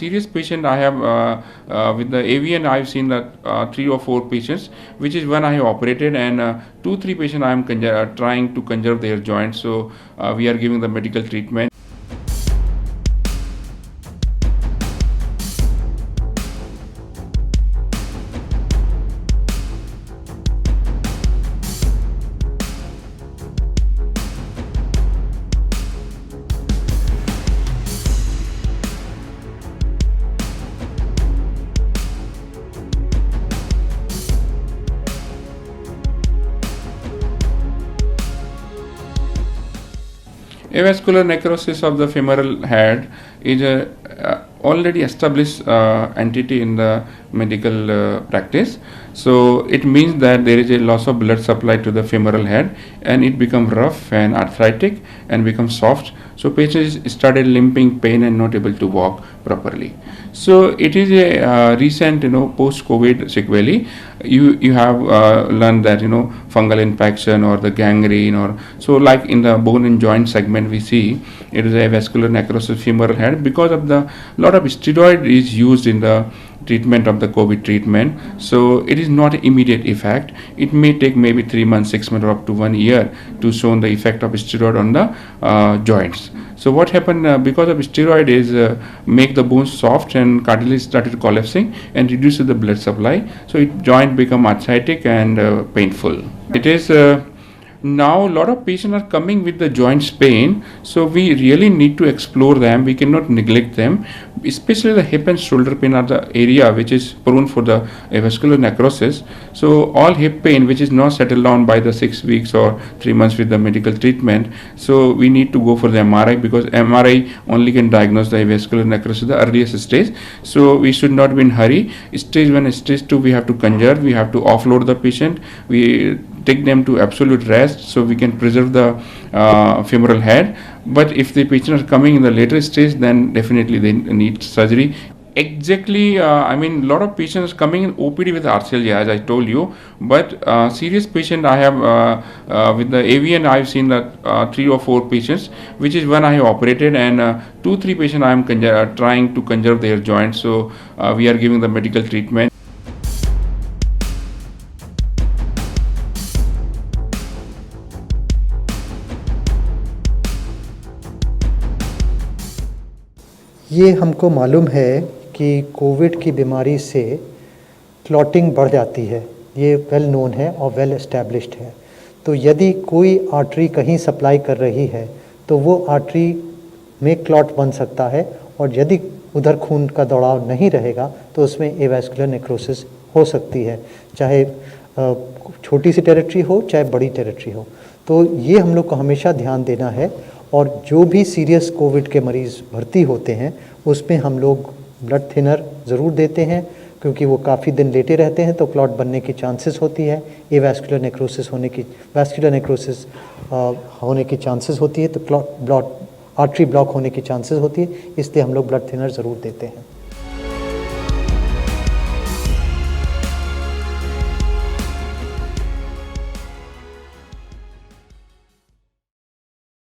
Serious patient I have with the AVN I've seen that 3 or 4 patients, which is when I have operated, and 2-3 patients I am trying to conserve their joints, so we are giving the medical treatment. Avascular necrosis of the femoral head is a already established entity in the medical practice. So it means that there is a loss of blood supply to the femoral head, and it becomes rough and arthritic and becomes soft. So patients started limping, pain, and not able to walk properly. So it is a recent, post-COVID sequelae. You have learned that fungal infection or the gangrene, or so like in the bone and joint segment we see it is a vascular necrosis femoral head because of the lot of steroid is used in the treatment of the COVID treatment. So it is not immediate effect. It may take maybe 3 months, 6 months, or up to 1 year to show the effect of steroid on the joints. So what happened because of steroid is make the bones soft and cartilage started collapsing and reduces the blood supply. So joint become arthritic and painful. It is now a lot of patients are coming with the joints pain, so we really need to explore them. We cannot neglect them, especially the hip and shoulder pain are the area which is prone for the avascular necrosis. So all hip pain which is not settled down by the 6 weeks or 3 months with the medical treatment, so we need to go for the MRI, because MRI only can diagnose the avascular necrosis the earliest stage. So we should not be in hurry. Stage 1 and stage 2 we have to conserve, we have to offload the patient, we take them to absolute rest so we can preserve the femoral head. But if the patients are coming in the later stage, then definitely they need surgery. Exactly, a lot of patients coming in OPD with arthralgia, as I told you, but serious patient I have with the AVN I've seen that 3 or 4 patients, which is when I have operated, and 2-3 patients I am trying to conserve their joints, so we are giving the medical treatment. ये हमको मालूम है कि Covid की बीमारी से clotting बढ़ जाती है, ये वेल नोन है और वेल एस्टैब्लिश्ड है। तो यदि कोई आर्टरी कहीं सप्लाई कर रही है तो वो आर्टरी में क्लॉट बन सकता है, और यदि उधर खून का दौड़ाव नहीं रहेगा तो उसमें एवास्कुलर नेक्रोसिस हो सकती है, चाहे छोटी सी टेरिटरी हो चाहे बड़ी टेरिटरी हो। तो ये हम लोग को हमेशा ध्यान देना है, और जो भी सीरियस कोविड के मरीज़ भर्ती होते हैं उसमें हम लोग ब्लड थिनर ज़रूर देते हैं, क्योंकि वो काफ़ी दिन लेटे रहते हैं तो क्लॉट बनने की चांसेस होती है, वैस्कुलर नेक्रोसिस होने की चांसेस होती है, तो आर्टरी ब्लॉक होने की चांसेस होती है, इसलिए हम लोग ब्लड थिनर ज़रूर देते हैं।